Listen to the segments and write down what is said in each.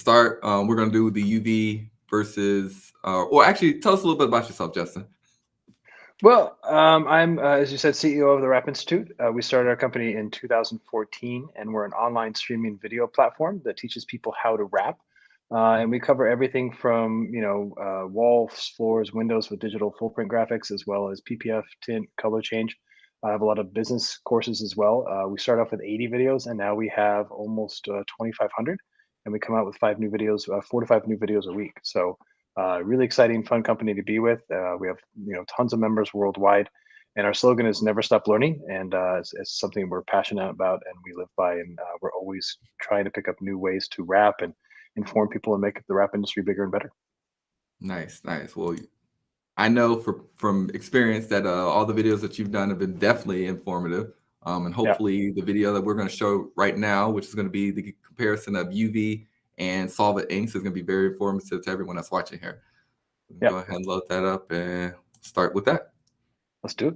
start, we're going to do the UV versus, well, actually, tell us a little bit about yourself, Justin. Well, I'm, as you said, CEO of the Rap Institute. We started our company in 2014, and we're an online streaming video platform that teaches people how to rap. And we cover everything from, walls, floors, windows with digital full print graphics, as well as PPF, tint, color change. I have a lot of business courses as well. We start off with 80 videos, and now we have almost 2,500. And we come out with 4 to 5 new videos a week. So really exciting, fun company to be with. We have tons of members worldwide, and our slogan is "Never Stop Learning," and it's something we're passionate about and we live by. And we're always trying to pick up new ways to rap and inform people and make the rap industry bigger and better. Nice, nice. Well, I know from experience that all the videos that you've done have been definitely informative. And Yeah. hopefully the video that we're going to show right now, which is going to be the comparison of UV and solvent inks, is going to be very informative to everyone that's watching here. Yeah. Go ahead and load that up and start with that. Let's do it.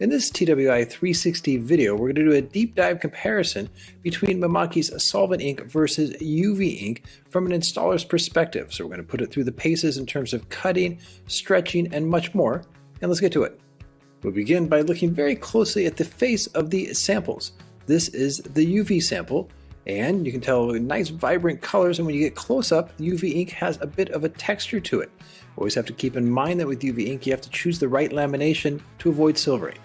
In this TWI 360 video, we're going to do a deep dive comparison between Mimaki's solvent ink versus UV ink from an installer's perspective. So we're going to put it through the paces in terms of cutting, stretching, and much more. And let's get to it. We'll begin by looking very closely at the face of the samples. This is the UV sample, and you can tell nice vibrant colors, and when you get close up, the UV ink has a bit of a texture to it. Always have to keep in mind that with UV ink, you have to choose the right lamination to avoid silvering.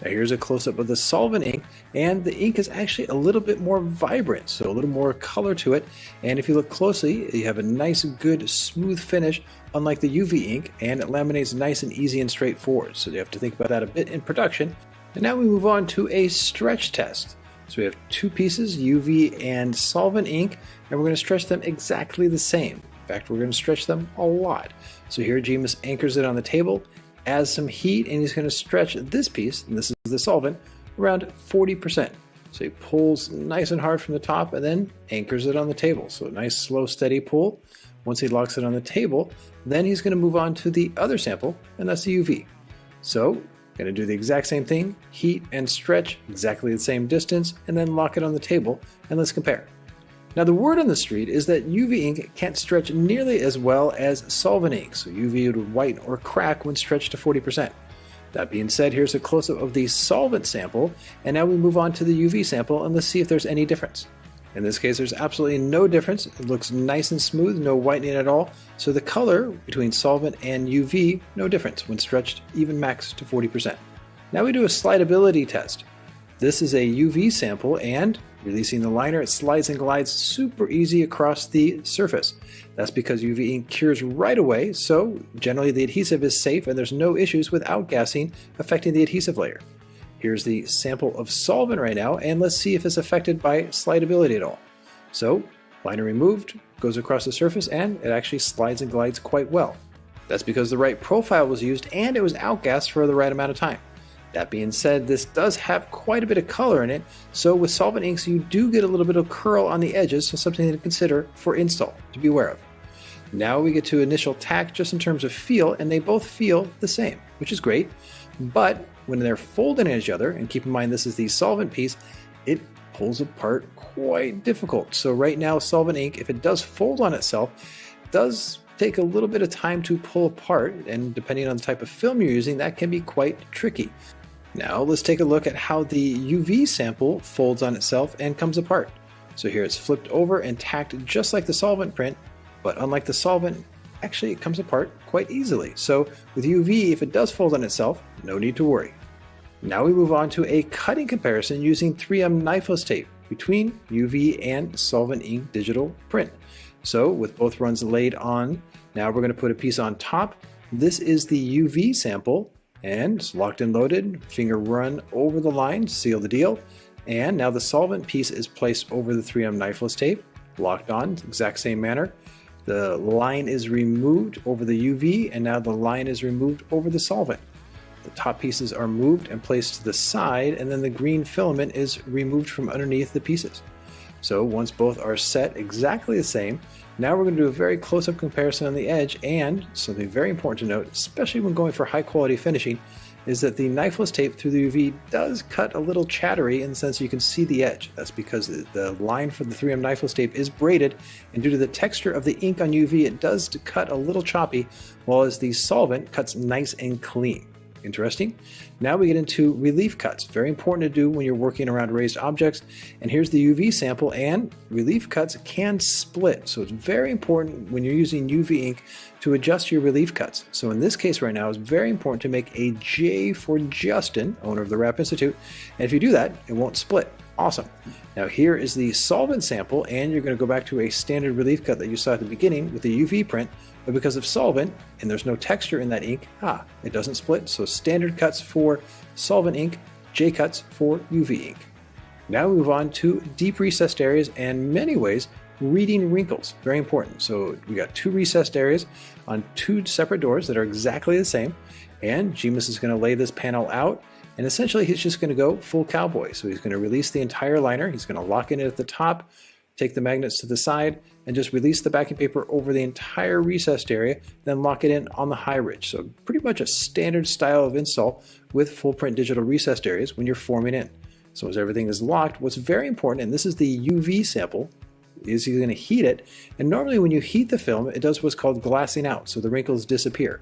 Now here's a close-up of the solvent ink, and the ink is actually a little bit more vibrant, so a little more color to it. And if you look closely, you have a nice, good, smooth finish, unlike the UV ink, and it laminates nice and easy and straightforward. So you have to think about that a bit in production. And now we move on to a stretch test. So we have two pieces, UV and solvent ink, and we're going to stretch them exactly the same. In fact, we're going to stretch them a lot. So here James anchors it on the table, adds some heat, and he's going to stretch this piece, and this is the solvent, around 40%. So he pulls nice and hard from the top and then anchors it on the table. So a nice slow steady pull. Once he locks it on the table, then he's going to move on to the other sample, and that's the UV. So going to do the exact same thing, heat and stretch exactly the same distance, and then lock it on the table, and let's compare. Now the word on the street is that UV ink can't stretch nearly as well as solvent ink, so UV would whiten or crack when stretched to 40%. That being said, here's a close-up of the solvent sample, and now we move on to the UV sample, and let's see if there's any difference. In this case, there's absolutely no difference. It looks nice and smooth, no whitening at all, so the color between solvent and UV, no difference when stretched even max to 40%. Now we do a slidability test. This is a UV sample, and releasing the liner, it slides and glides super easy across the surface. That's because UV ink cures right away, so generally the adhesive is safe and there's no issues with outgassing affecting the adhesive layer. Here's the sample of solvent right now, and let's see if it's affected by slidability at all. So, liner removed, goes across the surface, and it actually slides and glides quite well. That's because the right profile was used and it was outgassed for the right amount of time. That being said, this does have quite a bit of color in it, so with solvent inks you do get a little bit of curl on the edges, so something to consider for install, to be aware of. Now we get to initial tack just in terms of feel, and they both feel the same, which is great, but when they're folding in each other, and keep in mind this is the solvent piece, it pulls apart quite difficult. So right now solvent ink, if it does fold on itself, does take a little bit of time to pull apart, and depending on the type of film you're using, that can be quite tricky. Now let's take a look at how the UV sample folds on itself and comes apart. So here it's flipped over and tacked just like the solvent print, but unlike the solvent, actually it comes apart quite easily. So with UV, if it does fold on itself, no need to worry. Now we move on to a cutting comparison using 3M knifeless tape between UV and solvent ink digital print. So with both runs laid on, now we're going to put a piece on top. This is the UV sample, and it's locked and loaded, finger run over the line, seal the deal. And now the solvent piece is placed over the 3M knifeless tape, locked on, exact same manner. The line is removed over the UV, and now the line is removed over the solvent. The top pieces are moved and placed to the side, and then the green filament is removed from underneath the pieces. So once both are set exactly the same, Now we're going to do a very close-up comparison on the edge, and something very important to note, especially when going for high quality finishing, is that the knifeless tape through the UV does cut a little chattery in the sense you can see the edge. That's because the line for the 3M knifeless tape is braided, and due to the texture of the ink on UV, it does cut a little choppy, while the solvent cuts nice and clean. Interesting. Now we get into relief cuts. Very important to do when you're working around raised objects. And here's the UV sample, and relief cuts can split. So it's very important when you're using UV ink to adjust your relief cuts. So in this case right now, it's very important to make a J for Justin, owner of the Wrap Institute. And if you do that, it won't split. Awesome. Now here is the solvent sample, and you're going to go back to a standard relief cut that you saw at the beginning with the UV print. But because of solvent, and there's no texture in that ink, it doesn't split. So standard cuts for solvent ink, J cuts for UV ink. Now we move on to deep recessed areas, and in many ways, reading wrinkles. Very important. So we got 2 recessed areas on 2 separate doors that are exactly the same. And Jemus is going to lay this panel out, and essentially he's just going to go full cowboy. So he's going to release the entire liner. He's going to lock in it at the top, take the magnets to the side, and just release the backing paper over the entire recessed area, then lock it in on the high ridge. So pretty much a standard style of install with full print digital recessed areas when you're forming in. So as everything is locked, what's very important, and this is the UV sample, is you're going to heat it. And normally when you heat the film, it does what's called glassing out, so the wrinkles disappear.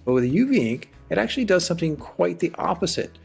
But with a UV ink, it actually does something quite the opposite.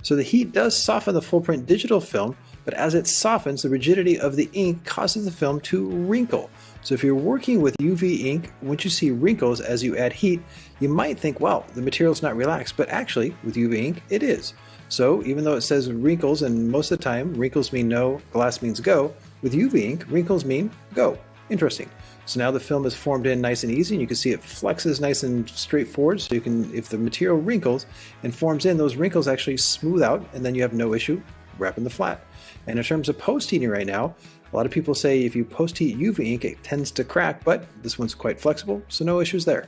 So the heat does soften the full print digital film, but as it softens, the rigidity of the ink causes the film to wrinkle. So if you're working with UV ink, once you see wrinkles as you add heat, you might think, well, the material's not relaxed, but actually with UV ink, it is. So even though it says wrinkles, and most of the time wrinkles mean no, glass means go, with UV ink, wrinkles mean go. Interesting. So now the film is formed in nice and easy, and you can see it flexes nice and straightforward. So you can, if the material wrinkles and forms in, those wrinkles actually smooth out, and then you have no issue wrapping the flat. And in terms of post heating right now, a lot of people say if you post heat UV ink, it tends to crack, but this one's quite flexible, so no issues there.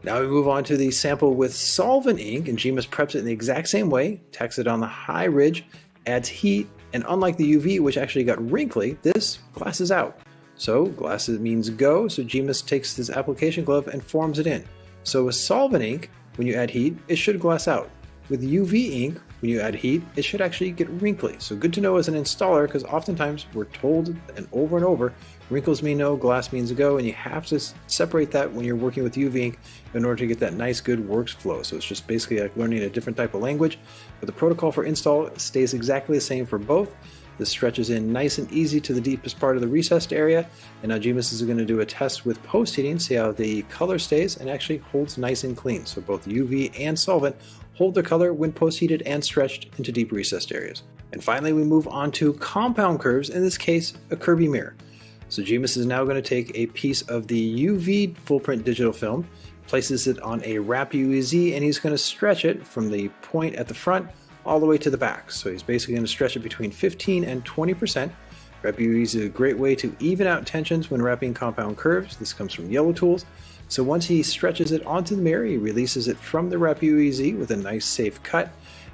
Now we move on to the sample with solvent ink, and Jemus preps it in the exact same way, tacks it on the high ridge, adds heat, and unlike the UV, which actually got wrinkly, this glasses out. So glasses means go, so Jemus takes this application glove and forms it in. So with solvent ink, when you add heat, it should glass out. With UV ink, when you add heat, it should actually get wrinkly. So good to know as an installer, because oftentimes we're told and over, wrinkles mean no, glass means go, and you have to separate that when you're working with UV ink in order to get that nice good workflow. So it's just basically like learning a different type of language, but the protocol for install stays exactly the same for both. This stretches in nice and easy to the deepest part of the recessed area, and now Jemus is going to do a test with post heating, see how the color stays and actually holds nice and clean. So both UV and solvent hold their color when post heated and stretched into deep recessed areas. And finally we move on to compound curves, in this case a curvy mirror. So Jemus is now going to take a piece of the UV full print digital film, places it on a wrap UEZ, and he's going to stretch it from the point at the front all the way to the back. So he's basically going to stretch it between 15 and 20%. Wrap UEZ is a great way to even out tensions when wrapping compound curves. This comes from Yellow Tools. So once he stretches it onto the mirror, he releases it from the wrap UEZ with a nice safe cut.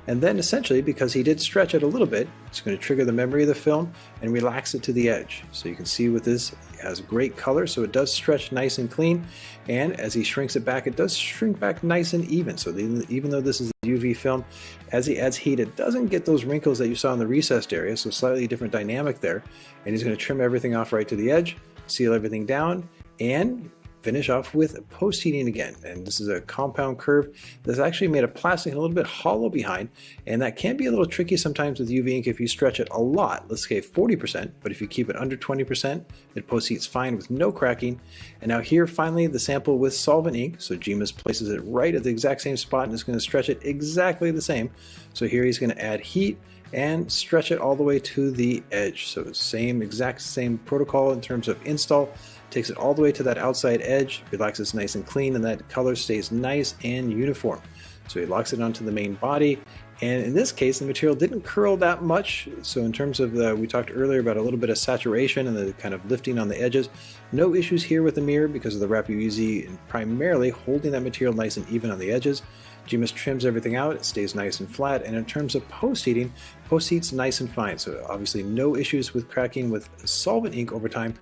And then essentially, because he did stretch it a little bit, it's going to trigger the memory of the film and relax it to the edge. So you can see with this, it has great color, so it does stretch nice and clean. And as he shrinks it back, it does shrink back nice and even. So even though this is a UV film, as he adds heat, it doesn't get those wrinkles that you saw in the recessed area, so slightly different dynamic there. And he's going to trim everything off right to the edge, seal everything down, and finish off with post heating again. And this is a compound curve that's actually made of plastic and a little bit hollow behind, and that can be a little tricky sometimes with UV ink if you stretch it a lot. Let's say 40%, but if you keep it under 20%, it post heats fine with no cracking. And now here finally the sample with solvent ink. So Jemus places it right at the exact same spot and is going to stretch it exactly the same. So here he's going to add heat and stretch it all the way to the edge. So exact same protocol in terms of install. Takes it all the way to that outside edge, relaxes nice and clean, and that color stays nice and uniform. So he locks it onto the main body, and in this case the material didn't curl that much. So in terms of we talked earlier about a little bit of saturation and the kind of lifting on the edges, no issues here with the mirror because of the wrap UEZ and primarily holding that material nice and even on the edges. Jemus trims everything out, it stays nice and flat, and in terms of post heating, post heats nice and fine. So obviously no issues with cracking with solvent ink over time.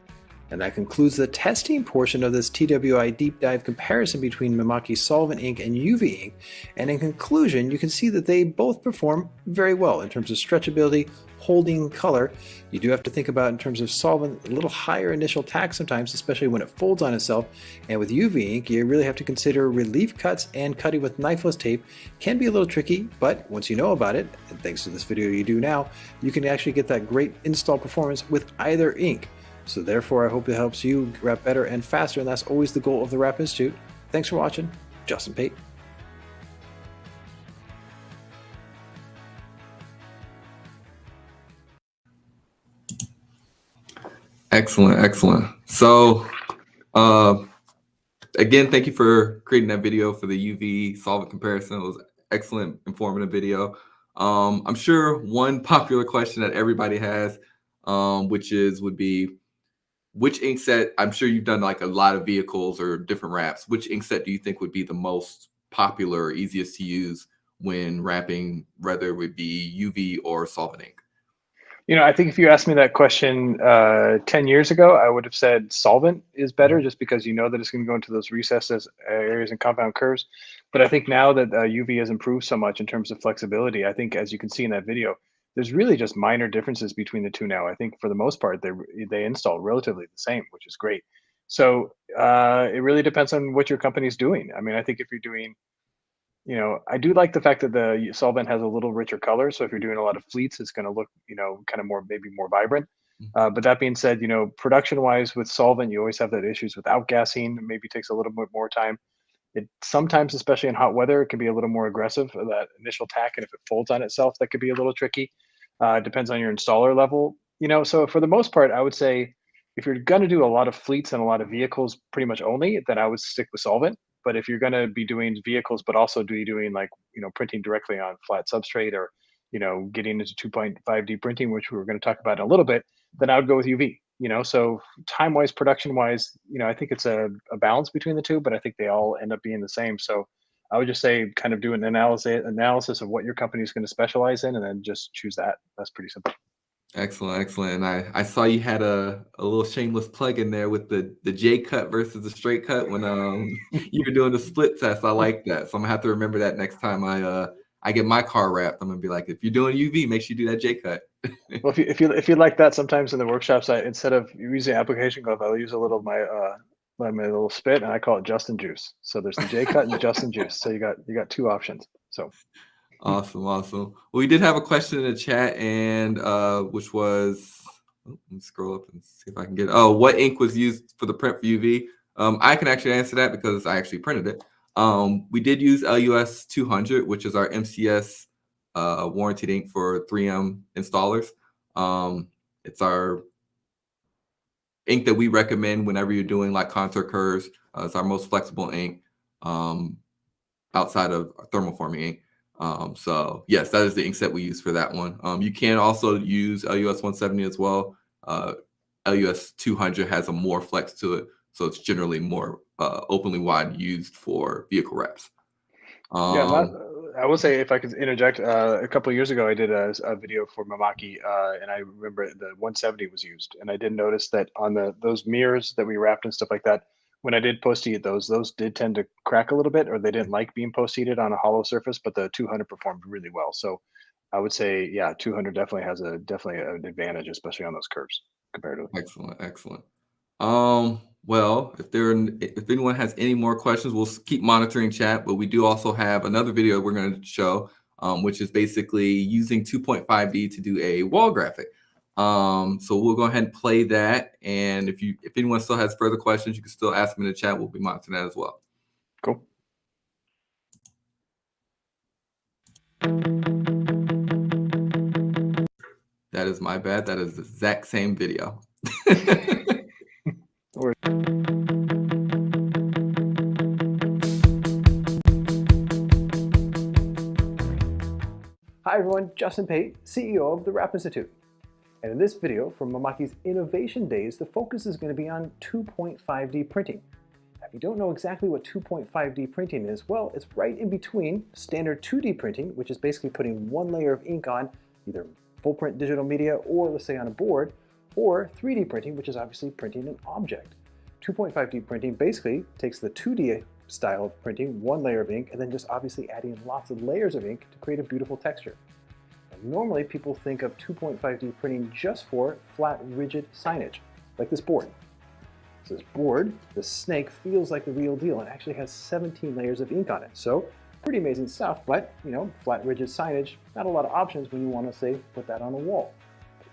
And that concludes the testing portion of this TWI deep dive comparison between Mimaki's Solvent ink and UV ink. And in conclusion, you can see that they both perform very well in terms of stretchability, holding color. You do have to think about in terms of solvent, a little higher initial tack sometimes, especially when it folds on itself. And with UV ink, you really have to consider relief cuts, and cutting with knifeless tape can be a little tricky, but once you know about it, and thanks to this video you do now, you can actually get that great install performance with either ink. So therefore, I hope it helps you wrap better and faster, and that's always the goal of the Wrap Institute. Thanks for watching. Justin Pate. Excellent, excellent. So, again, thank you for creating that video for the UV solvent comparison. It was an excellent, informative video. I'm sure one popular question that everybody has, would be, which ink set, I'm sure you've done like a lot of vehicles or different wraps, which ink set do you think would be the most popular or easiest to use when wrapping, whether it would be UV or solvent ink? You know, I think if you asked me that question 10 years ago, I would have said solvent is better, just because you know that it's going to go into those recesses, areas, and compound curves. But I think now that UV has improved so much in terms of flexibility, I think, as you can see in that video, there's really just minor differences between the two now. I think for the most part, they install relatively the same, which is great. So it really depends on what your company's doing. I mean, I think if you're doing, you know, I do like the fact that the solvent has a little richer color. So if you're doing a lot of fleets, it's going to look, you know, kind of more, maybe more vibrant. But that being said, you know, production-wise with solvent, you always have that issues with outgassing. Maybe takes a little bit more time. It sometimes, especially in hot weather, it can be a little more aggressive, that initial tack, and if it folds on itself, that could be a little tricky. Depends on your installer level, you know. So for the most part, I would say if you're going to do a lot of fleets and a lot of vehicles pretty much only, then I would stick with solvent. But if you're going to be doing vehicles, but also doing like, you know, printing directly on flat substrate, or, you know, getting into 2.5D printing, which we're going to talk about in a little bit, then I would go with UV. You know, so time wise, production wise, you know, I think it's a balance between the two, but I think they all end up being the same. So I would just say kind of do an analysis of what your company is going to specialize in, and then just choose that. That's pretty simple. Excellent, excellent. And I saw you had a little shameless plug in there with the J cut versus the straight cut when you were doing the split test. I like that. So I'm gonna have to remember that next time I get my car wrapped. I'm gonna be like, if you're doing UV, make sure you do that J cut. Well, if you like that, sometimes in the workshops, instead of using application glove, I'll use a little of my little spit, and I call it Justin Juice. So there's the J cut and the Justin Juice. So you got two options. So awesome, awesome. Well, we did have a question in the chat, and which was, let me scroll up and see if I can get it. Oh, what ink was used for the print for UV? I can actually answer that because I actually printed it. We did use LUS 200, which is our MCS warranted ink for 3M installers. It's our ink that we recommend whenever you're doing like contour curves. It's our most flexible ink outside of thermoforming ink. So yes, that is the ink set we use for that one. You can also use LUS 170 as well. LUS 200 has a more flex to it, so it's generally more openly wide used for vehicle wraps. Yeah, I will say, if I could interject, a couple of years ago, I did a video for Mimaki, and I remember the 170 was used, and I did notice that on those mirrors that we wrapped and stuff like that, when I did post-heat those did tend to crack a little bit, or they didn't like being post-heated on a hollow surface, but the 200 performed really well. So I would say, yeah, 200 definitely has definitely an advantage, especially on those curves comparatively. Excellent, excellent. Well, if anyone has any more questions, we'll keep monitoring chat, but we do also have another video we're going to show, which is basically using 2.5D to do a wall graphic. So we'll go ahead and play that. And if anyone still has further questions, you can still ask them in the chat. We'll be monitoring that as well. Cool. That is my bad. That is the exact same video. Hi everyone, Justin Pate, CEO of the Wrap Institute. And in this video from Mimaki's Innovation Days, the focus is going to be on 2.5D printing. Now, if you don't know exactly what 2.5D printing is, well, it's right in between standard 2D printing, which is basically putting one layer of ink on either full print digital media or, let's say, on a board, or 3D printing, which is obviously printing an object. 2.5D printing basically takes the 2D style of printing, one layer of ink, and then just obviously adding lots of layers of ink to create a beautiful texture. And normally people think of 2.5D printing just for flat, rigid signage, like this board. So this board, the snake, feels like the real deal and actually has 17 layers of ink on it. So pretty amazing stuff, but flat, rigid signage, not a lot of options when you want to, say, put that on a wall.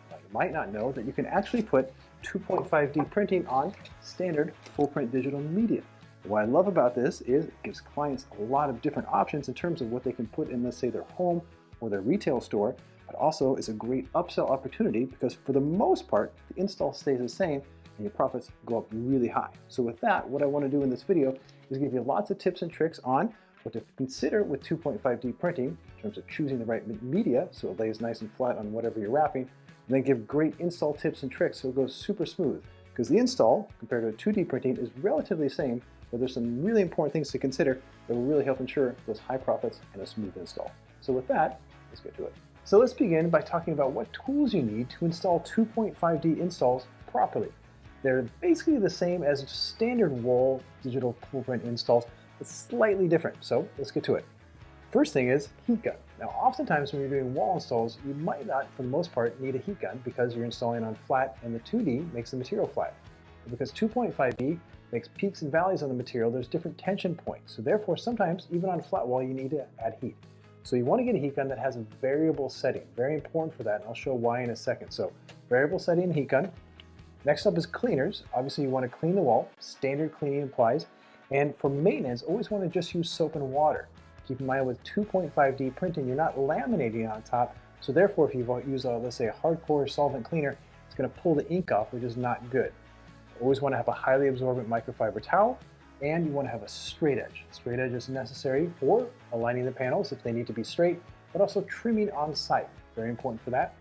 But you might not know that you can actually put 2.5D printing on standard full print digital media. What I love about this is it gives clients a lot of different options in terms of what they can put in, let's say, their home or their retail store, but also is a great upsell opportunity because for the most part, the install stays the same and your profits go up really high. So with that, what I want to do in this video is give you lots of tips and tricks on what to consider with 2.5D printing in terms of choosing the right media so it lays nice and flat on whatever you're wrapping, and then give great install tips and tricks so it goes super smooth. Because the install, compared to 2D printing, is relatively the same, but there's some really important things to consider that will really help ensure those high profits and a smooth install. So with that, let's get to it. So let's begin by talking about what tools you need to install 2.5D installs properly. They're basically the same as standard wall digital full print installs, but slightly different. So let's get to it. First thing is heat gun. Now oftentimes when you're doing wall installs, you might not, for the most part, need a heat gun because you're installing on flat and the 2D makes the material flat. But because 2.5D makes peaks and valleys on the material, there's different tension points. So therefore, sometimes even on flat wall, you need to add heat. So you want to get a heat gun that has a variable setting. Very important for that, and I'll show why in a second. So variable setting heat gun. Next up is cleaners. Obviously you want to clean the wall. Standard cleaning applies. And for maintenance, always want to just use soap and water. Keep in mind with 2.5D printing, you're not laminating on top. So therefore, if you use, let's say, a hardcore solvent cleaner, it's going to pull the ink off, which is not good. Always want to have a highly absorbent microfiber towel, and you want to have a straight edge. Straight edge is necessary for aligning the panels if they need to be straight, but also trimming on site. Very important for that.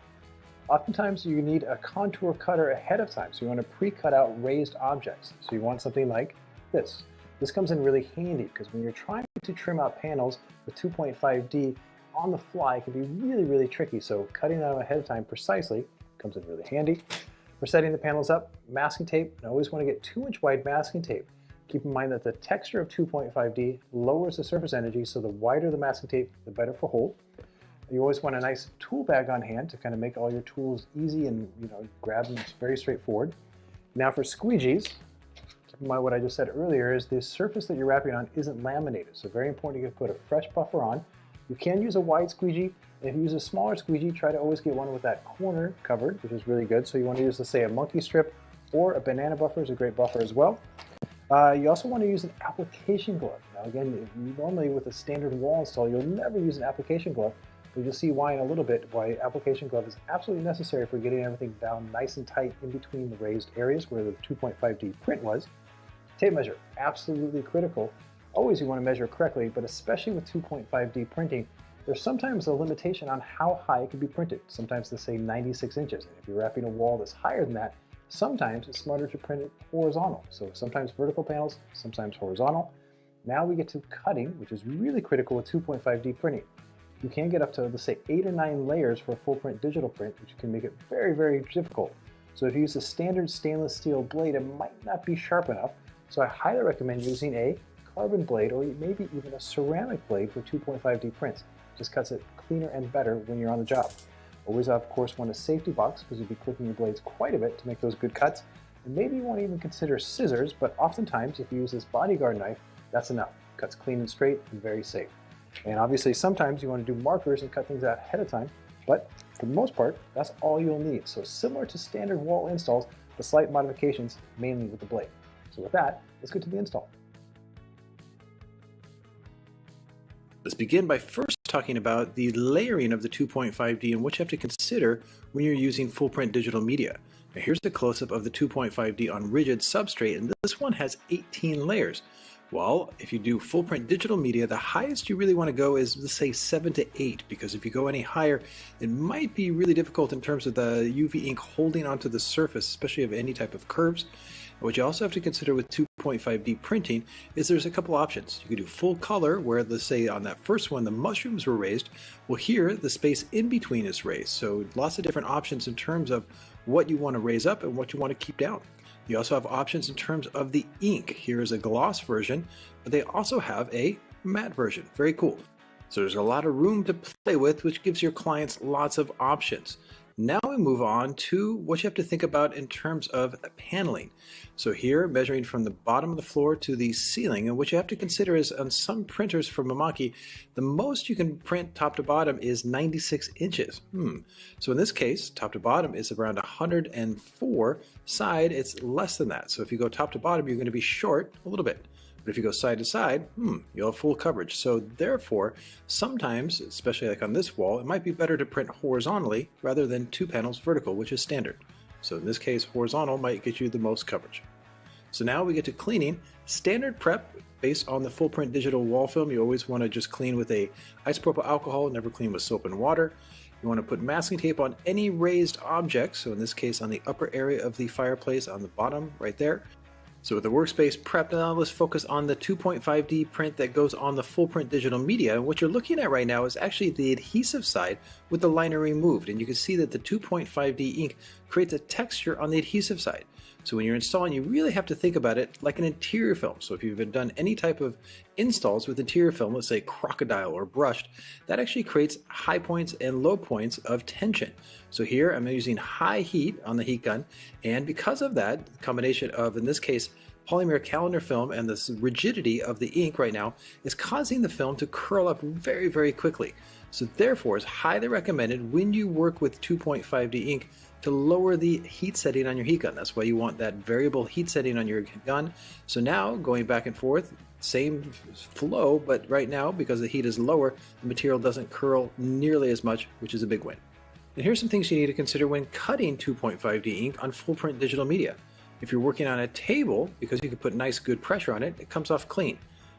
Oftentimes you need a contour cutter ahead of time, so you want to pre-cut out raised objects. So you want something like this. This comes in really handy because when you're trying to trim out panels with 2.5D on the fly, it can be really, really tricky. So cutting them ahead of time precisely comes in really handy. For setting the panels up, masking tape. I always want to get 2-inch wide masking tape. Keep in mind that the texture of 2.5D lowers the surface energy, so the wider the masking tape, the better for hold. You always want a nice tool bag on hand to kind of make all your tools easy and grab them. It's very straightforward. Now for squeegees, keep in mind what I just said earlier is the surface that you're wrapping on isn't laminated, so very important you can put a fresh buffer on. You can use a wide squeegee. If you use a smaller squeegee, try to always get one with that corner covered, which is really good. So you want to use, let's say, a monkey strip or a banana buffer is a great buffer as well. You also want to use an application glove. Now again, normally with a standard wall install, you'll never use an application glove, but you'll see why in a little bit, why application glove is absolutely necessary for getting everything down nice and tight in between the raised areas where the 2.5D print was. Tape measure, absolutely critical. Always you want to measure correctly, but especially with 2.5D printing, there's sometimes a limitation on how high it can be printed. Sometimes they say 96 inches. And if you're wrapping a wall that's higher than that, sometimes it's smarter to print it horizontal. So sometimes vertical panels, sometimes horizontal. Now we get to cutting, which is really critical with 2.5D printing. You can get up to, let's say, 8 or 9 layers for a full print digital print, which can make it very, very difficult. So if you use a standard stainless steel blade, it might not be sharp enough. So I highly recommend using a carbon blade or maybe even a ceramic blade for 2.5D prints. Just cuts it cleaner and better when you're on the job. Always, of course, want a safety box because you'll be clicking your blades quite a bit to make those good cuts. And maybe you won't even consider scissors, but oftentimes if you use this bodyguard knife, that's enough. Cuts clean and straight and very safe. And obviously sometimes you want to do markers and cut things out ahead of time, but for the most part, that's all you'll need. So similar to standard wall installs, the slight modifications mainly with the blade. So with that, let's get to the install. Let's begin by first talking about the layering of the 2.5D and what you have to consider when you're using full print digital media. Now here's a close-up of the 2.5D on rigid substrate, and this one has 18 layers. Well, if you do full print digital media, the highest you really want to go is, let's say, 7 to 8, because if you go any higher, it might be really difficult in terms of the UV ink holding onto the surface, especially of any type of curves. What you also have to consider with 2.5D printing is there's a couple options. You can do full color, where let's say on that first one the mushrooms were raised. Well, here the space in between is raised. So lots of different options in terms of what you want to raise up and what you want to keep down. You also have options in terms of the ink. Here is a gloss version, but they also have a matte version. Very cool. So there's a lot of room to play with, which gives your clients lots of options. Now we move on to what you have to think about in terms of paneling. So here, measuring from the bottom of the floor to the ceiling, and what you have to consider is on some printers from Mimaki, the most you can print top to bottom is 96 inches. So in this case, top to bottom is around 104. Side, it's less than that. So if you go top to bottom, you're going to be short a little bit. But if you go side to side, you'll have full coverage. So therefore, sometimes, especially like on this wall, it might be better to print horizontally rather than 2 panels vertical, which is standard. So in this case, horizontal might get you the most coverage. So now we get to cleaning. Standard prep based on the full print digital wall film. You always want to just clean with a isopropyl alcohol, never clean with soap and water. You want to put masking tape on any raised object. So in this case, on the upper area of the fireplace, on the bottom right there. So with the workspace prepped, now let's focus on the 2.5D print that goes on the full print digital media. And what you're looking at right now is actually the adhesive side with the liner removed. And you can see that the 2.5D ink creates a texture on the adhesive side. So when you're installing, you really have to think about it like an interior film. So if you've done any type of installs with interior film, let's say crocodile or brushed, that actually creates high points and low points of tension. So here I'm using high heat on the heat gun, and because of that, the combination of, in this case, polymer calendar film and the rigidity of the ink right now is causing the film to curl up very, very quickly. So therefore, it's highly recommended when you work with 2.5D ink to lower the heat setting on your heat gun. That's why you want that variable heat setting on your gun. So now, going back and forth, same flow, but right now, because the heat is lower, the material doesn't curl nearly as much, which is a big win. And here's some things you need to consider when cutting 2.5D ink on full print digital media. If you're working on a table, because you can put nice good pressure on it, it comes off clean.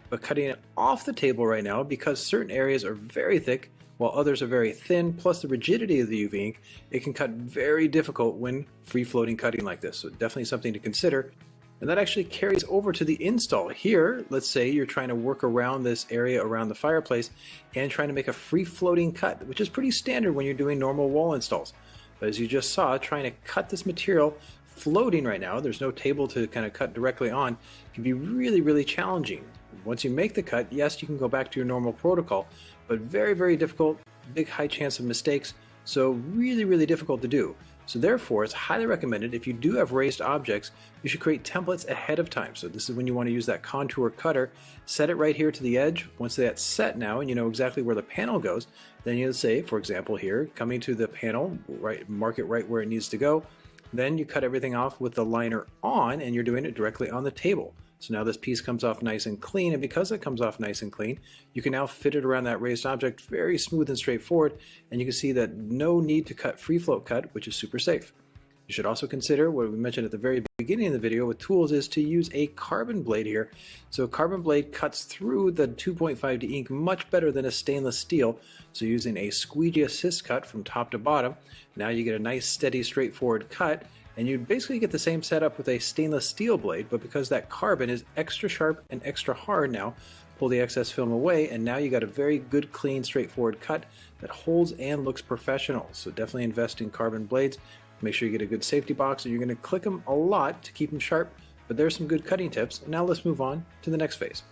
But cutting it off the table right now, because certain areas are very thick while others are very thin, plus the rigidity of the UV ink, it can cut very difficult when free-floating cutting like this. So definitely something to consider. And that actually carries over to the install. Here, let's say you're trying to work around this area around the fireplace and trying to make a free-floating cut, which is pretty standard when you're doing normal wall installs. But as you just saw, trying to cut this material floating right now, there's no table to kind of cut directly on, can be really, really challenging. Once you make the cut, yes, you can go back to your normal protocol, but very, very difficult, big high chance of mistakes, so really, really difficult to do. So therefore, it's highly recommended if you do have raised objects, you should create templates ahead of time. So this is when you want to use that contour cutter, set it right here to the edge. Once that's set now and you know exactly where the panel goes, then you'll say, for example here, coming to the panel, right, mark it right where it needs to go. Then you cut everything off with the liner on, and you're doing it directly on the table. So now this piece comes off nice and clean, and because it comes off nice and clean, you can now fit it around that raised object very smooth and straightforward, and you can see that no need to cut free float cut, which is super safe. You should also consider what we mentioned at the very beginning of the video with tools is to use a carbon blade here. So a carbon blade cuts through the 2.5D ink much better than a stainless steel. So using a squeegee assist cut from top to bottom, now you get a nice steady straightforward cut, and you basically get the same setup with a stainless steel blade, but because that carbon is extra sharp and extra hard now, pull the excess film away, and now you got a very good, clean, straightforward cut that holds and looks professional. So definitely invest in carbon blades. Make sure you get a good safety box, and you're going to click them a lot to keep them sharp, but there's some good cutting tips. Now let's move on to the next phase.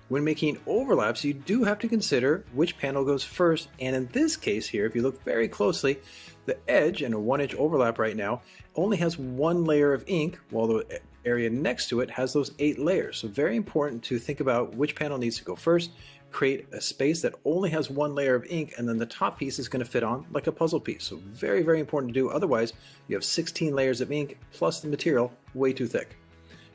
When making overlaps, you do have to consider which panel goes first, and in this case here, if you look very closely, the edge and a 1-inch overlap right now only has 1 layer of ink, while the area next to it has those 8 layers. So very important to think about which panel needs to go first, create a space that only has 1 layer of ink, and then the top piece is going to fit on like a puzzle piece. So very, very important to do. Otherwise, you have 16 layers of ink plus the material way too thick.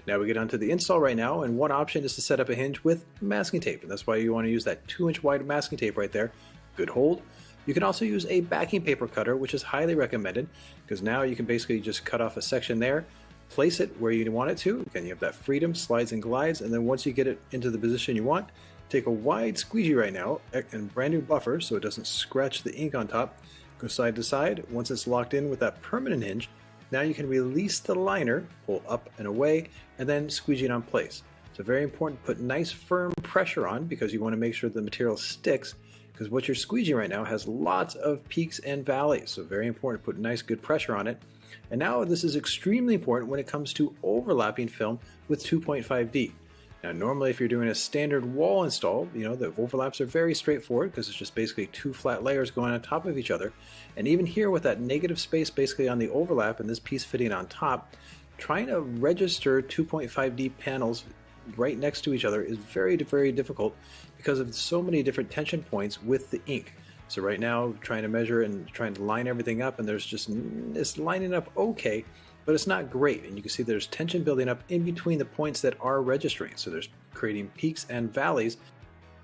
Now we get onto the install right now, and one option is to set up a hinge with masking tape, and that's why you want to use that 2-inch wide masking tape right there. Good hold. You can also use a backing paper cutter, which is highly recommended, because now you can basically just cut off a section there, place it where you want it to. Again, you have that freedom, slides and glides, and then once you get it into the position you want, take a wide squeegee right now and brand new buffer so it doesn't scratch the ink on top. Go side to side. Once it's locked in with that permanent hinge, Now you can release the liner, pull up and away, and then squeegee it on place. So very important to put nice firm pressure on because you want to make sure the material sticks, because what you're squeegeeing right now has lots of peaks and valleys. So very important to put nice good pressure on it. And now this is extremely important when it comes to overlapping film with 2.5D. Now normally if you're doing a standard wall install, the overlaps are very straightforward because it's just basically two flat layers going on top of each other. And even here with that negative space basically on the overlap and this piece fitting on top, trying to register 2.5D panels right next to each other is very, very difficult because of so many different tension points with the ink. So right now, trying to measure and trying to line everything up, and it's lining up okay, but it's not great. And you can see there's tension building up in between the points that are registering. So there's creating peaks and valleys.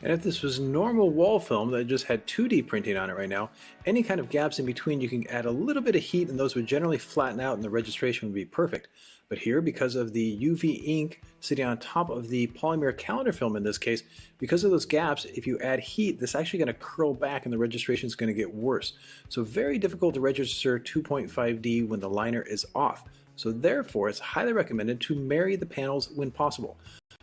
And if this was normal wall film that just had 2D printing on it right now, any kind of gaps in between, you can add a little bit of heat and those would generally flatten out and the registration would be perfect. But here, because of the UV ink sitting on top of the polymer calendar film in this case, because of those gaps, if you add heat, this is actually going to curl back and the registration is going to get worse. So very difficult to register 2.5D when the liner is off. So therefore, it's highly recommended to marry the panels when possible.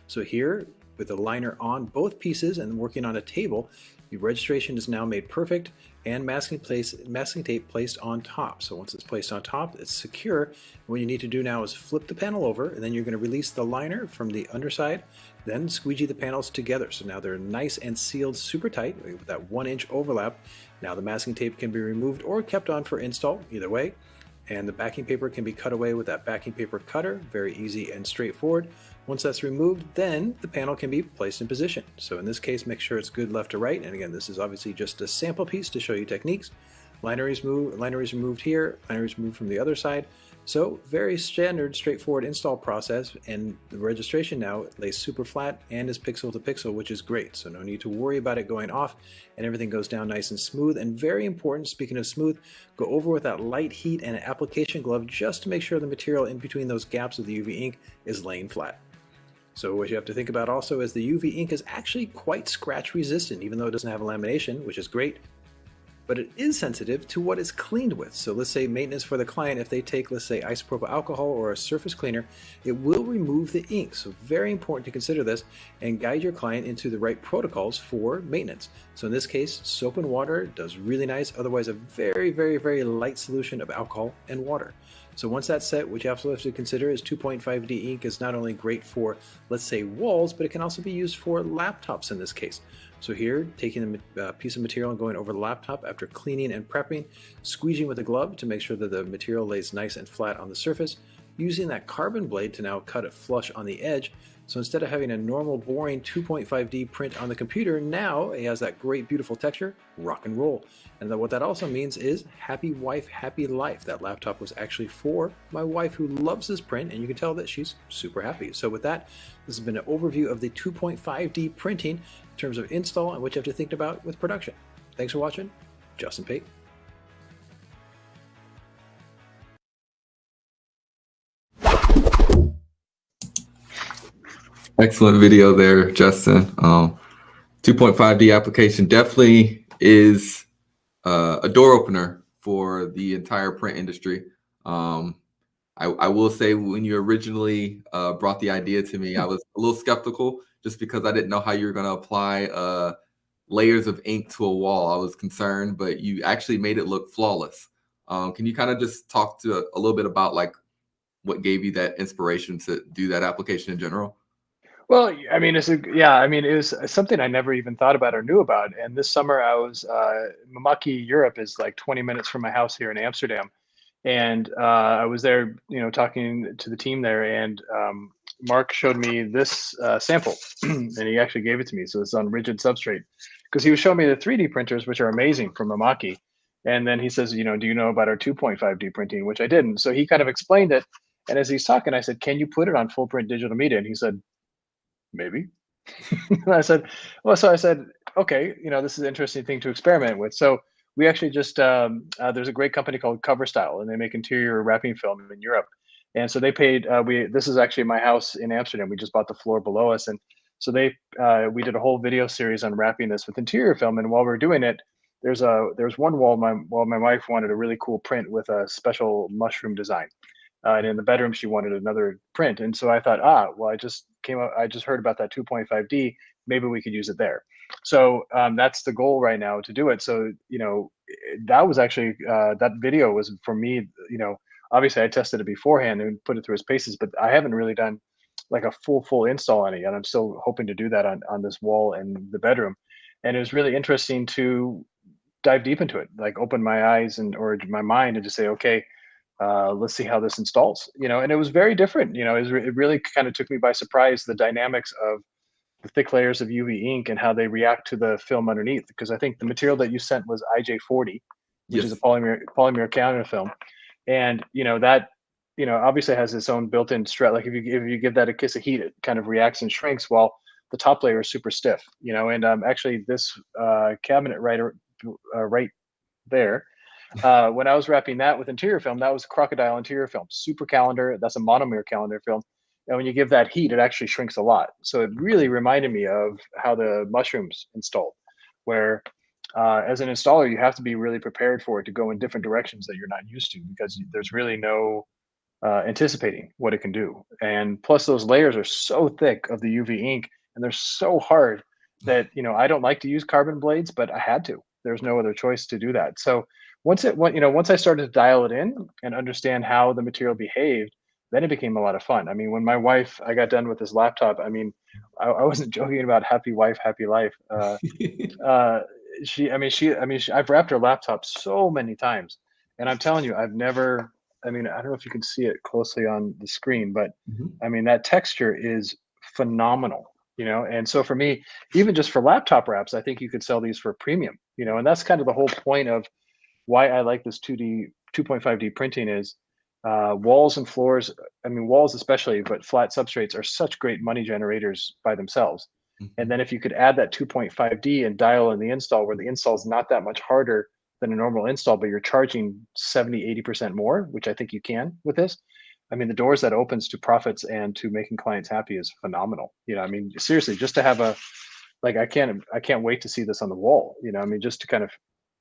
So here, with the liner on both pieces and working on a table, the registration is now made perfect and masking tape placed on top. So once it's placed on top, it's secure. What you need to do now is flip the panel over, and then you're going to release the liner from the underside, then squeegee the panels together. So now they're nice and sealed super tight with that 1-inch overlap. Now the masking tape can be removed or kept on for install, either way. And the backing paper can be cut away with that backing paper cutter, very easy and straightforward. Once that's removed, then the panel can be placed in position. So in this case, make sure it's good left to right. And again, this is obviously just a sample piece to show you techniques. Liner is removed here, liner is removed from the other side. So very standard, straightforward install process, and the registration now lays super flat and is pixel to pixel, which is great. So no need to worry about it going off, and everything goes down nice and smooth. And very important, speaking of smooth, go over with that light heat and an application glove just to make sure the material in between those gaps of the UV ink is laying flat. So what you have to think about also is the UV ink is actually quite scratch resistant, even though it doesn't have a lamination, which is great. But it is sensitive to what it's cleaned with. So let's say maintenance for the client, if they take, let's say, isopropyl alcohol or a surface cleaner, it will remove the ink. So very important to consider this and guide your client into the right protocols for maintenance. So in this case, soap and water does really nice. Otherwise, a very, very, very light solution of alcohol and water. So once that's set, what you also have to consider is 2.5D ink is not only great for, let's say, walls, but it can also be used for laptops in this case. So here, taking a piece of material and going over the laptop after cleaning and prepping, squeegeeing with a glove to make sure that the material lays nice and flat on the surface, using that carbon blade to now cut it flush on the edge. So instead of having a normal boring 2.5D print on the computer, now it has that great beautiful texture, rock and roll. And then what that also means is happy wife, happy life. That laptop was actually for my wife who loves this print, and you can tell that she's super happy. So with that, this has been an overview of the 2.5D printing in terms of install and what you have to think about with production. Thanks for watching. Justin Pate. Excellent video there, Justin. 2.5D application definitely is a door opener for the entire print industry. I will say when you originally brought the idea to me, I was a little skeptical just because I didn't know how you were going to apply layers of ink to a wall. I was concerned, but you actually made it look flawless. Can you kind of just talk to a little bit about like what gave you that inspiration to do that application in general? Well, I mean, it was something I never even thought about or knew about. And this summer, I was Mimaki, Europe is like 20 minutes from my house here in Amsterdam, and I was there, talking to the team there, and Mark showed me this sample, and he actually gave it to me. So it's on rigid substrate, because he was showing me the 3D printers, which are amazing from Mimaki. And then he says, do you know about our 2.5D printing, which I didn't. So he kind of explained it. And as he's talking, I said, can you put it on full print digital media? And he said, maybe. And I said, okay, this is an interesting thing to experiment with. So we actually just, there's a great company called Cover Style, and they make interior wrapping film in Europe. And so they paid, this is actually my house in Amsterdam. We just bought the floor below us. And so we did a whole video series on wrapping this with interior film. And while we're doing it, there's one wall my wife wanted a really cool print with a special mushroom design, and in the bedroom she wanted another print. And so I thought, well, I just heard about that 2.5D. Maybe we could use it there. So that's the goal right now, to do it. So that was actually that video was for me. Obviously I tested it beforehand and put it through its paces, but I haven't really done like a full install on it, and I'm still hoping to do that on this wall in the bedroom. And it was really interesting to dive deep into it, like open my eyes or my mind, and just say, okay, let's see how this installs. And it was very different. It really kind of took me by surprise, the dynamics of the thick layers of UV ink and how they react to the film underneath. Because I think the material that you sent was IJ40, which is a Yes. polymer counter film, and that obviously has its own built-in stress. Like if you give that a kiss of heat, it kind of reacts and shrinks, while the top layer is super stiff. And actually this cabinet right there, when I was wrapping that with interior film, that was crocodile interior film, super calendar. That's a monomer calendar film. And when you give that heat, it actually shrinks a lot. So it really reminded me of how the mushrooms installed, where as an installer, you have to be really prepared for it to go in different directions that you're not used to, because there's really no anticipating what it can do. And plus, those layers are so thick of the UV ink, and they're so hard that I don't like to use carbon blades, but I had to. There's no other choice to do that. So once I started to dial it in and understand how the material behaved, then it became a lot of fun. I mean, when I got done with this laptop, I mean, I wasn't joking about happy wife, happy life. Uh, I've wrapped her laptop so many times, and I'm telling you, I've never. I mean, I don't know if you can see it closely on the screen, but Mhm. I mean, that texture is phenomenal. And so for me, even just for laptop wraps, I think you could sell these for premium. And that's kind of the whole point of why I like this 2.5D printing is walls and floors. I mean, walls especially, but flat substrates are such great money generators by themselves. And Mhm. then if you could add that 2.5D and dial in the install, where the install is not that much harder than a normal install, but you're charging 70, 80% more, which I think you can with this. I mean, the doors that opens to profits and to making clients happy is phenomenal. I mean, seriously, just to have I can't wait to see this on the wall. I mean, just to kind of,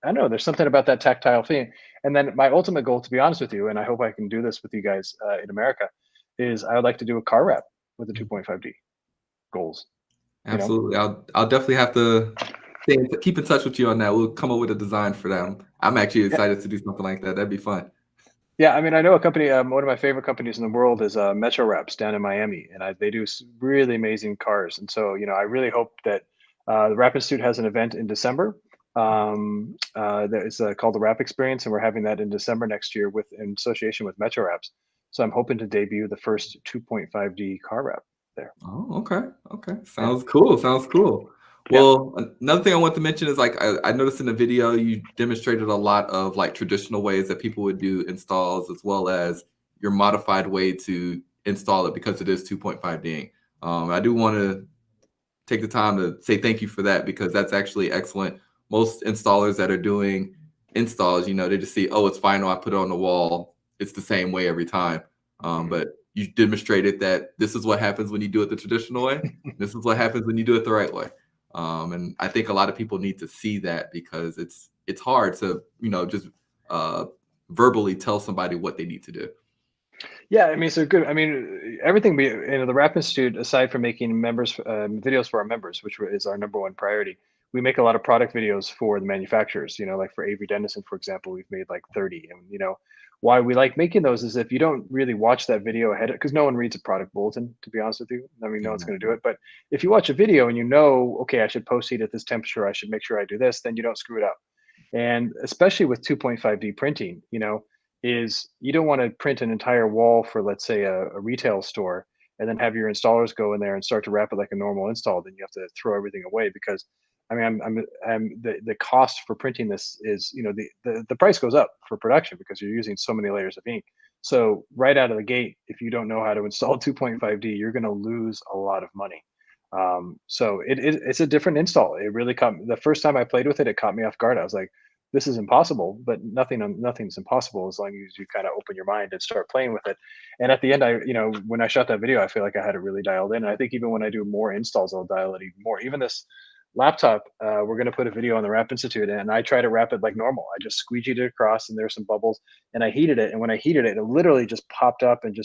I don't know, there's something about that tactile thing. And then my ultimate goal, to be honest with you, and I hope I can do this with you guys in America, is I would like to do a car wrap with the Mhm. 2.5D goals. You know? Absolutely. I'll definitely have to keep in touch with you on that. We'll come up with a design for them. I'm actually Yeah, excited to do something like that. That'd be fun. yeah. I mean, I know a company. One of my favorite companies in the world is Metro Wraps down in Miami, and they do really amazing cars. And so, I really hope that the Wrap Institute has an event in December. That is called the Wrap Experience, and we're having that in December next year in association with Metro Wraps. So I'm hoping to debut the first 2.5D car wrap there. Oh, okay. Okay. Yeah, Sounds cool. Sounds cool. yeah. Well, another thing I want to mention is like I noticed in the video you demonstrated a lot of like traditional ways that people would do installs, as well as your modified way to install it because it is 2.5D. I do want to take the time to say thank you for that, because that's actually excellent. Most installers that are doing installs, they just see, oh, it's final, I put it on the wall. It's the same way every time. Mhm. But you demonstrated that this is what happens when you do it the traditional way. This is what happens when you do it the right way. And I think a lot of people need to see that, because it's hard to, just uh, verbally tell somebody what they need to do. Yeah, I mean, so good. I mean, everything the Rap Institute, aside from making members videos for our members, which is our number one priority, we make a lot of product videos for the manufacturers. Like for Avery Dennison, for example, we've made like 30. And why we like making those is if you don't really watch that video ahead, because no one reads a product bulletin, to be honest with you. I mean, no one's going to do Exactly. it. But if you watch a video and okay, I should post heat at this temperature, I should make sure I do this, then you don't screw it up. And especially with 2.5D printing, is you don't want to print an entire wall for, let's say, a retail store, and then have your installers go in there and start to wrap it like a normal install. Then you have to throw everything away, because I mean, the cost for printing this is, the price goes up for production because you're using so many layers of ink. So right out of the gate, if you don't know how to install 2.5D, you're going to lose a lot of money. So it's a different install. It really caught me the first time I played with it. It caught me off guard. I was like, this is impossible, but nothing's impossible as long as you kind of open your mind and start playing with it. And at the end, when I shot that video, I feel like I had it really dialed in. And I think even when I do more installs, I'll dial it even more. Even this laptop, we're going to put a video on the Wrap Institute, and I try to wrap it like normal. I just squeegeed it across, and there's some bubbles, and I heated it. And when I heated it, it literally just popped up, and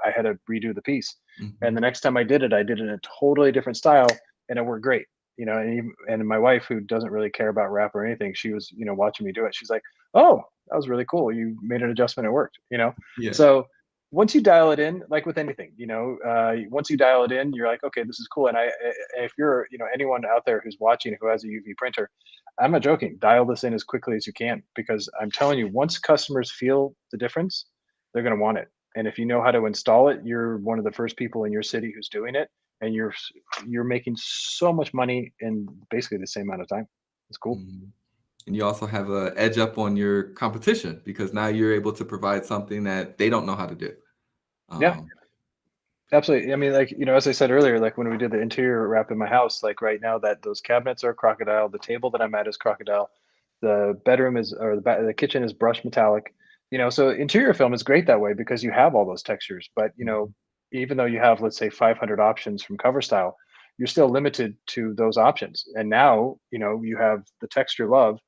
I had to redo the piece. And the next time I did it in a totally different style, and it worked great. And my wife, who doesn't really care about wrap or anything, she was, watching me do it. She's like, "Oh, that was really cool. You made an adjustment. It worked." Yeah. So once you dial it in, like with anything, once you dial it in, you're like, okay, this is cool. And if you're, anyone out there who's watching who has a UV printer, I'm not joking. Dial this in as quickly as you can, because I'm telling you, once customers feel the difference, they're going to want it. And if you know how to install it, you're one of the first people in your city who's doing it, and you're making so much money in basically the same amount of time. It's cool. And you also have an edge up on your competition, because now you're able to provide something that they don't know how to do. Yeah. Absolutely. I mean, like, as I said earlier, like when we did the interior wrap in my house, like right now that those cabinets are crocodile, the table that I'm at is crocodile, the bedroom is, or the kitchen is brushed metallic, so interior film is great that way because you have all those textures. But, even though you have, let's say, 500 options from cover style, you're still limited to those options. And now, you have the texture love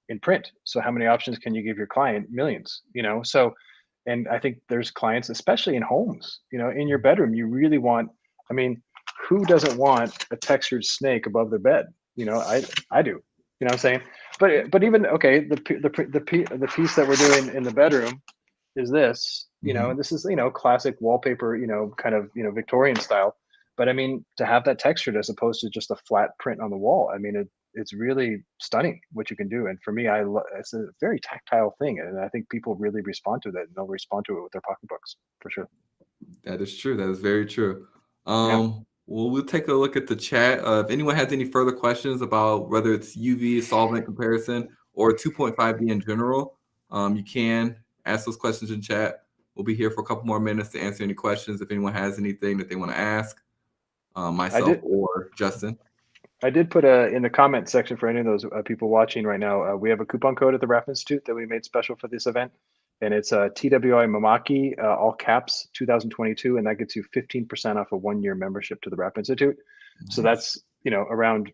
in print. So how many options can you give your client? Millions, so. And I think there's clients, especially in homes, in your bedroom, you really want, I mean, who doesn't want a textured snake above their bed? I do, what I'm saying? But even, okay, the piece that we're doing in the bedroom is this, and this is, classic wallpaper, kind of, Victorian style. But I mean, to have that textured as opposed to just a flat print on the wall, I mean, it's really stunning what you can do. And for me, it's a very tactile thing, and I think people really respond to that, and they'll respond to it with their pocketbooks for sure. That is true. That is very true. Yeah. Well, we'll take a look at the chat. If anyone has any further questions about whether it's UV solvent comparison or 2.5D in general, you can ask those questions in chat. We'll be here for a couple more minutes to answer any questions if anyone has anything that they want to ask myself or Justin. I did put in the comment section for any of those people watching right now. We have a coupon code at the Wrap Institute that we made special for this event, and it's TWI Mimaki, all caps, 2022, and that gets you 15% off a 1-year membership to the Wrap Institute. Nice. So that's around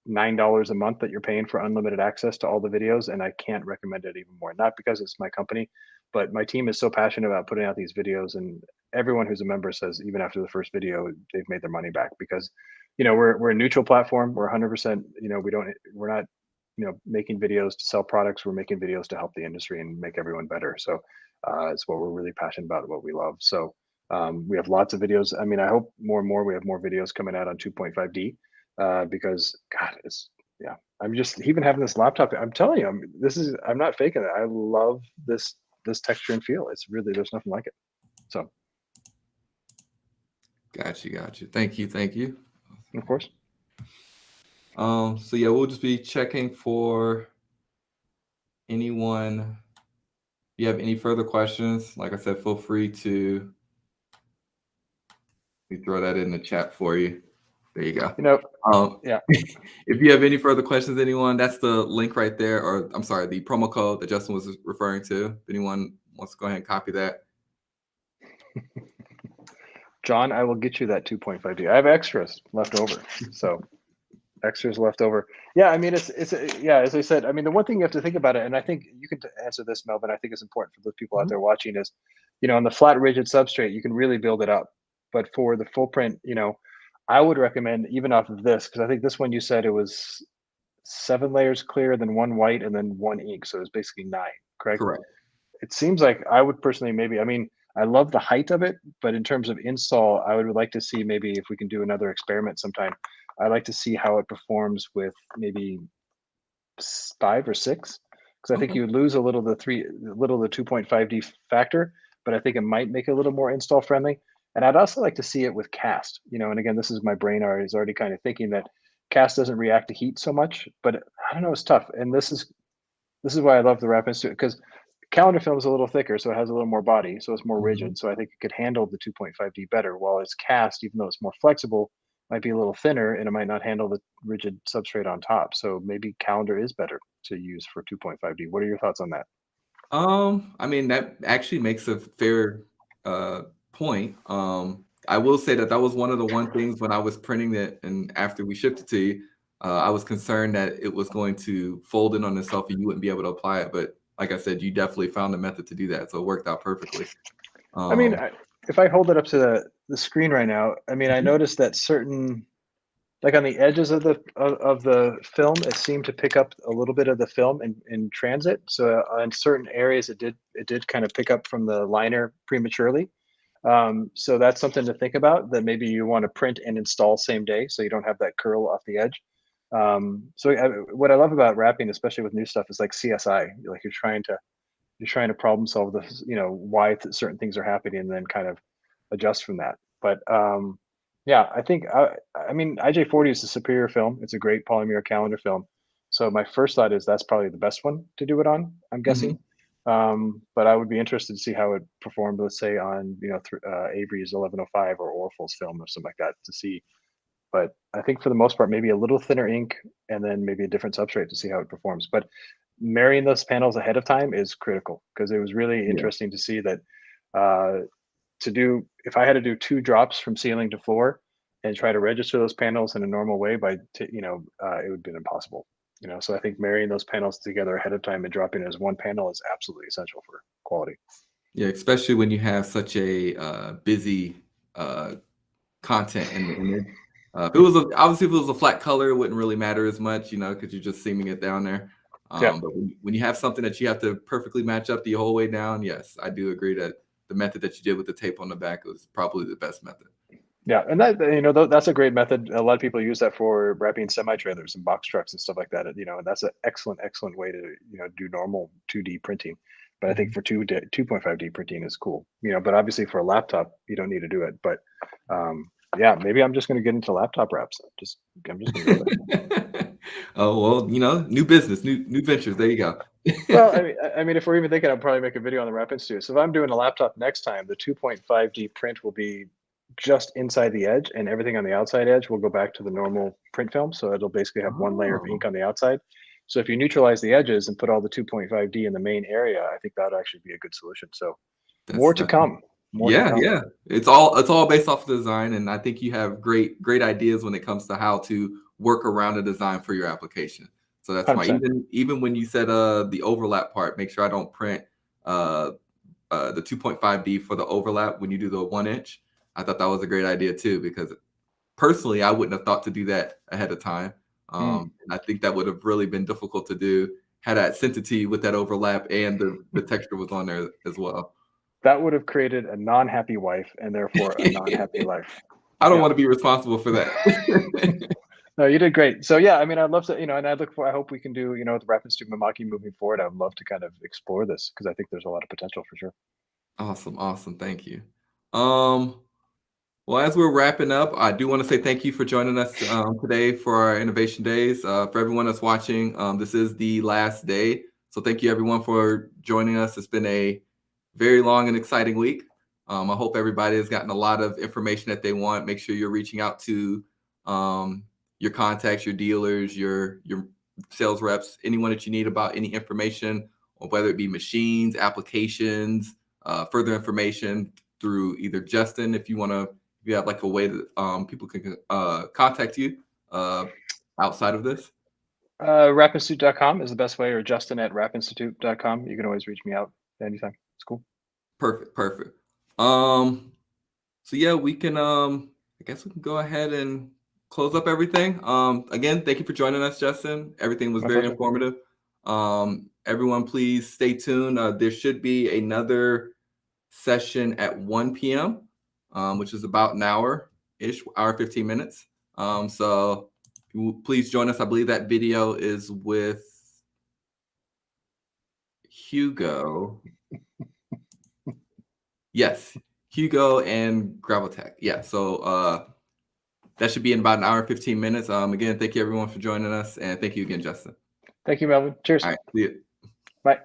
$9 a month that you're paying for unlimited access to all the videos, and I can't recommend it even more. Not because it's my company, but my team is so passionate about putting out these videos, and everyone who's a member says even after the first video they've made their money back, because we're a neutral platform. We're 100%, we're not, making videos to sell products. We're making videos to help the industry and make everyone better. So it's what we're really passionate about, what we love. So we have lots of videos. I mean, I hope more and more we have more videos coming out on 2.5D because God, I'm just even having this laptop. I'm telling you, I'm not faking it. I love this texture and feel. It's really, there's nothing like it. So. Got you. Thank you. Of course. So yeah, we'll just be checking for anyone. If you have any further questions, like I said, feel free to throw that in the chat for you. There you go. Yeah. If you have any further questions, anyone, that's the link right there, or I'm sorry, the promo code that Justin was referring to. If anyone wants to go ahead and copy that. John, I will get you that 2.5D. I have extras left over. So extras left over. Yeah, I mean, it's yeah, as I said, I mean, the one thing you have to think about it, and I think you can answer this, Melvin, I think it's important for those people out there watching, is, on the flat rigid substrate, you can really build it up. But for the full print, I would recommend, even off of this, because I think this one you said it was 7 layers clear, then 1 white, and then 1 ink. So it was basically 9, correct? Correct. It seems like I would personally I love the height of it, but in terms of install, I would like to see maybe if we can do another experiment sometime. I'd like to see how it performs with maybe 5 or 6, because I think you would lose a little the 2.5D factor, but I think it might make it a little more install friendly. And I'd also like to see it with cast, and again, this is my brain is already kind of thinking that cast doesn't react to heat so much, but I don't know, it's tough. And this is why I love the Wrap Institute, because calendar film is a little thicker, so it has a little more body, so it's more rigid. So I think it could handle the 2.5D better, while it's cast, even though it's more flexible, might be a little thinner, and it might not handle the rigid substrate on top. So maybe calendar is better to use for 2.5D. What are your thoughts on that? I mean, that actually makes a fair point. I will say that was one of the things when I was printing it and after we shipped it to you, I was concerned that it was going to fold in on itself and you wouldn't be able to apply it. But like I said, you definitely found a method to do that. So it worked out perfectly. I mean, if I hold it up to the screen right now, I mean, I Mhm. noticed that certain, like on the edges of the film, it seemed to pick up a little bit of the film in transit. So in certain areas, it did kind of pick up from the liner prematurely. So that's something to think about, that maybe you want to print and install same day, so you don't have that curl off the edge. What I love about wrapping, especially with new stuff, is like CSI. Like you're trying to problem solve this, why certain things are happening, and then kind of adjust from that. But yeah, I think I mean IJ40 is a superior film. It's a great polymer calendar film. So my first thought is that's probably the best one to do it on, I'm guessing. Mhm. But I would be interested to see how it performed, let's say on Avery's 1105 or Oracle's film or something like that to see. But I think for the most part, maybe a little thinner ink and then maybe a different substrate to see how it performs. But marrying those panels ahead of time is critical, because it was really Yeah. interesting to see that uh, if I had to do 2 drops from ceiling to floor and try to register those panels in a normal way it would have been impossible. So I think marrying those panels together ahead of time and dropping it as one panel is absolutely essential for quality. Yeah, especially when you have such a busy content in the image. If it was obviously if it was a flat color, it wouldn't really matter as much, because you're just seaming it down there. Yeah. But when you have something that you have to perfectly match up the whole way down, yes, I do agree that the method that you did with the tape on the back was probably the best method. Yeah, and that's a great method. A lot of people use that for wrapping semi trailers and box trucks and stuff like that. And that's an excellent way to do normal 2D printing. But I think Mhm. for 2.5D printing is cool. But obviously for a laptop you don't need to do it. But yeah, maybe I'm just going to get into laptop wraps. I'm just going to go there. Oh well, new business, new ventures. There you go. Well, I mean, if we're even thinking, I'll probably make a video on the Wrap Institute. So if I'm doing a laptop next time, the 2.5D print will be just inside the edge, and everything on the outside edge will go back to the normal print film. So it'll basically have one layer of Oh, ink on the outside. So if you neutralize the edges and put all the 2.5D in the main area, I think that would actually be a good solution. So that's more to that's come. More to yeah, come. yeah. It's all based off of design, and I think you have great ideas when it comes to how to work around a design for your application. So that's why 100%. even when you said the overlap part, make sure I don't print uh the 2.5D for the overlap when you do the 1 inch. I thought that was a great idea too, because personally I wouldn't have thought to do that ahead of time. Mm. And I think that would have really been difficult to do had I sent it to you with that overlap and the texture was on there as well. That would have created a non-happy wife and therefore a non-happy life. I don't Yeah. want to be responsible for that. No, you did great. So yeah, I mean, I'd love to, and I hope we can do, with reference to Mimaki moving forward. I'd love to kind of explore this because I think there's a lot of potential for sure. Awesome. Thank you. Well, as we're wrapping up, I do want to say thank you for joining us today for our Innovation Days. For everyone that's watching, this is the last day. So thank you everyone for joining us. It's been a very long and exciting week. I hope everybody has gotten a lot of information that they want. Make sure you're reaching out to your contacts, your dealers, your sales reps, anyone that you need about any information, or whether it be machines, applications, further information through either Justin, if you have like a way that people can contact you outside of this. Rapinstitute.com is the best way, or Justin at rapinstitute.com. You can always reach me out anytime. It's cool. Perfect. So yeah, we can I guess we can go ahead and close up everything. Again, thank you for joining us, Justin. Everything was My very pleasure. informative. Everyone please stay tuned. There should be another session at 1 p.m., which is about an hour-ish, hour 15 minutes. So please join us. I believe that video is with Hugo. Yes, Hugo and Graveltech. Yeah, so that should be in about an hour and 15 minutes. Again, thank you everyone for joining us, and thank you again, Justin. Thank you, Melvin. Cheers. All right, see you. Bye.